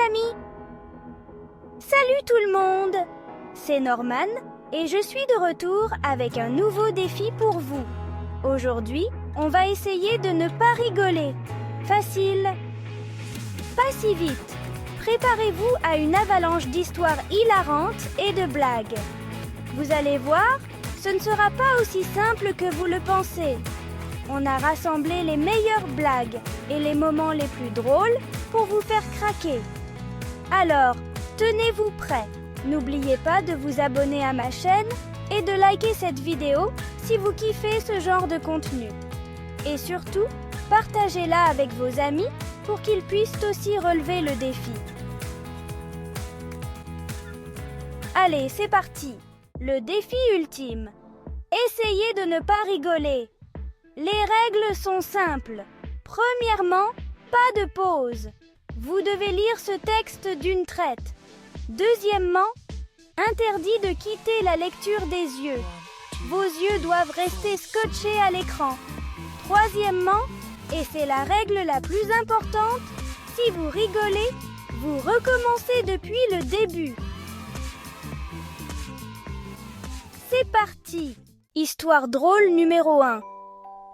amis! Salut tout le monde! C'est Norman et je suis de retour avec un nouveau défi pour vous. Aujourd'hui, on va essayer de ne pas rigoler. Facile. Pas si vite. Préparez-vous à une avalanche d'histoires hilarantes et de blagues. Vous allez voir, ce ne sera pas aussi simple que vous le pensez. On a rassemblé les meilleures blagues et les moments les plus drôles pour vous faire craquer. Alors, tenez-vous prêts. N'oubliez pas de vous abonner à ma chaîne et de liker cette vidéo si vous kiffez ce genre de contenu. Et surtout, partagez-la avec vos amis pour qu'ils puissent aussi relever le défi. Allez, c'est parti! Le défi ultime. Essayez de ne pas rigoler. Les règles sont simples. Premièrement, pas de pause. Vous devez lire ce texte d'une traite. Deuxièmement, interdit de quitter la lecture des yeux. Vos yeux doivent rester scotchés à l'écran. Troisièmement, et c'est la règle la plus importante, si vous rigolez, vous recommencez depuis le début. C'est parti! Histoire drôle numéro 1.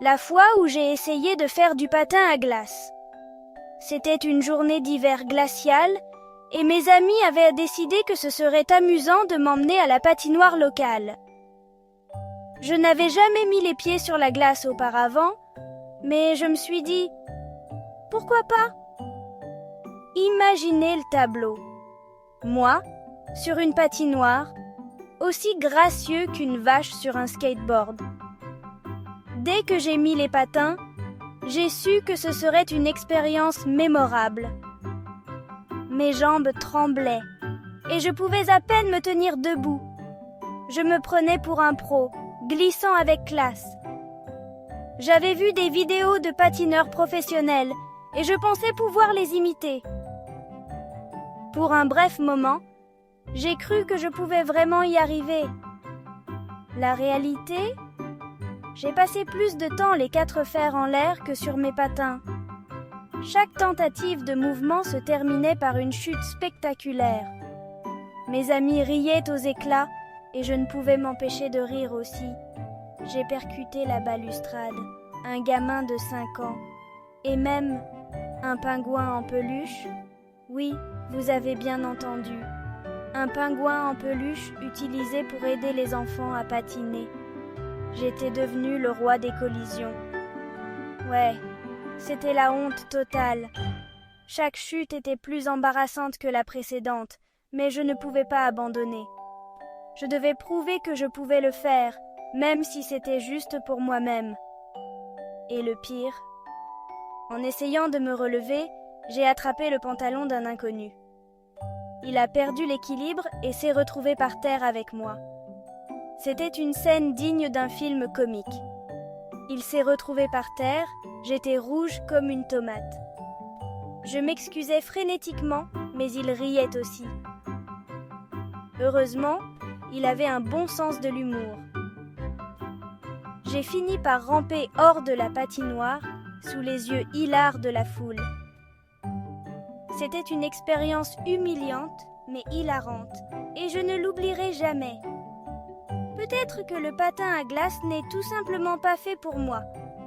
La fois où j'ai essayé de faire du patin à glace. C'était une journée d'hiver glacial et mes amis avaient décidé que ce serait amusant de m'emmener à la patinoire locale. Je n'avais jamais mis les pieds sur la glace auparavant, mais je me suis dit « Pourquoi pas ?» Imaginez le tableau. Moi, sur une patinoire, aussi gracieux qu'une vache sur un skateboard. Dès que j'ai mis les patins, j'ai su que ce serait une expérience mémorable. Mes jambes tremblaient et je pouvais à peine me tenir debout. Je me prenais pour un pro, glissant avec classe. J'avais vu des vidéos de patineurs professionnels et je pensais pouvoir les imiter. Pour un bref moment, j'ai cru que je pouvais vraiment y arriver. La réalité, j'ai passé plus de temps les 4 fers en l'air que sur mes patins. Chaque tentative de mouvement se terminait par une chute spectaculaire. Mes amis riaient aux éclats et je ne pouvais m'empêcher de rire aussi. J'ai percuté la balustrade, un gamin de 5 ans, et même un pingouin en peluche. Oui, vous avez bien entendu. Un pingouin en peluche utilisé pour aider les enfants à patiner. J'étais devenu le roi des collisions. Ouais, c'était la honte totale. Chaque chute était plus embarrassante que la précédente, mais je ne pouvais pas abandonner. Je devais prouver que je pouvais le faire, même si c'était juste pour moi-même. Et le pire, en essayant de me relever, j'ai attrapé le pantalon d'un inconnu. Il a perdu l'équilibre et s'est retrouvé par terre avec moi. C'était une scène digne d'un film comique. Il s'est retrouvé par terre, j'étais rouge comme une tomate. Je m'excusais frénétiquement, mais il riait aussi. Heureusement, il avait un bon sens de l'humour. J'ai fini par ramper hors de la patinoire, sous les yeux hilars de la foule. C'était une expérience humiliante, mais hilarante, et je ne l'oublierai jamais. Peut-être que le patin à glace n'est tout simplement pas fait pour moi,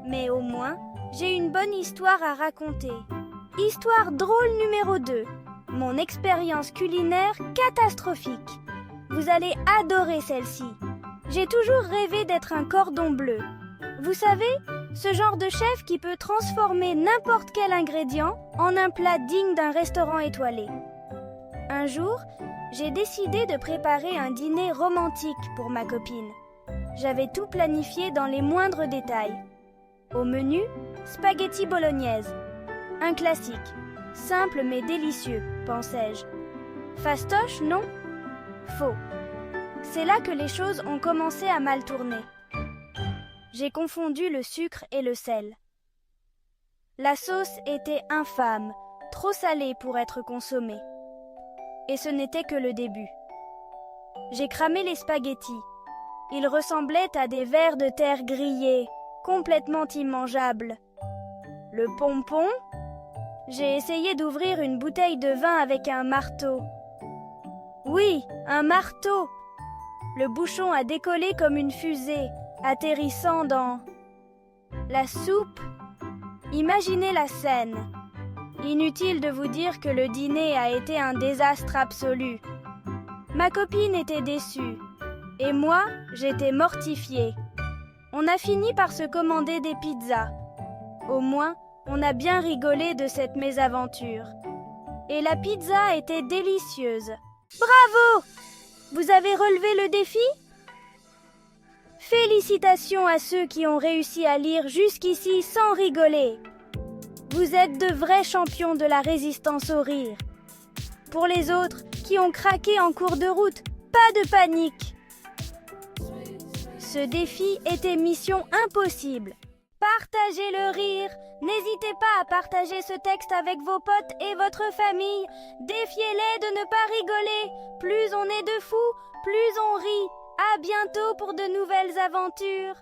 mais au moins, j'ai une bonne histoire à raconter. Histoire drôle numéro 2. Mon expérience culinaire catastrophique. Vous allez adorer celle-ci. J'ai toujours rêvé d'être un cordon bleu. Vous savez, ce genre de chef qui peut transformer n'importe quel ingrédient en un plat digne d'un restaurant étoilé. Un jour, j'ai décidé de préparer un dîner romantique pour ma copine. J'avais tout planifié dans les moindres détails. Au menu, spaghetti bolognaise. Un classique, simple mais délicieux, pensais-je. Fastoche, non? Faux. C'est là que les choses ont commencé à mal tourner. J'ai confondu le sucre et le sel. La sauce était infâme, trop salée pour être consommée. Et ce n'était que le début. J'ai cramé les spaghettis. Ils ressemblaient à des vers de terre grillés, complètement immangeables. Le pompon? J'ai essayé d'ouvrir une bouteille de vin avec un marteau. Oui, un marteau. Le bouchon a décollé comme une fusée, atterrissant dans la soupe. Imaginez la scène. Inutile de vous dire que le dîner a été un désastre absolu. Ma copine était déçue, et moi, j'étais mortifiée. On a fini par se commander des pizzas. Au moins, on a bien rigolé de cette mésaventure. Et la pizza était délicieuse. Bravo! Vous avez relevé le défi? Félicitations à ceux qui ont réussi à lire jusqu'ici sans rigoler. Vous êtes de vrais champions de la résistance au rire. Pour les autres qui ont craqué en cours de route, pas de panique. Ce défi était mission impossible. Partagez le rire. N'hésitez pas à partager ce texte avec vos potes et votre famille. Défiez-les de ne pas rigoler. Plus on est de fous, plus on rit. À bientôt pour de nouvelles aventures.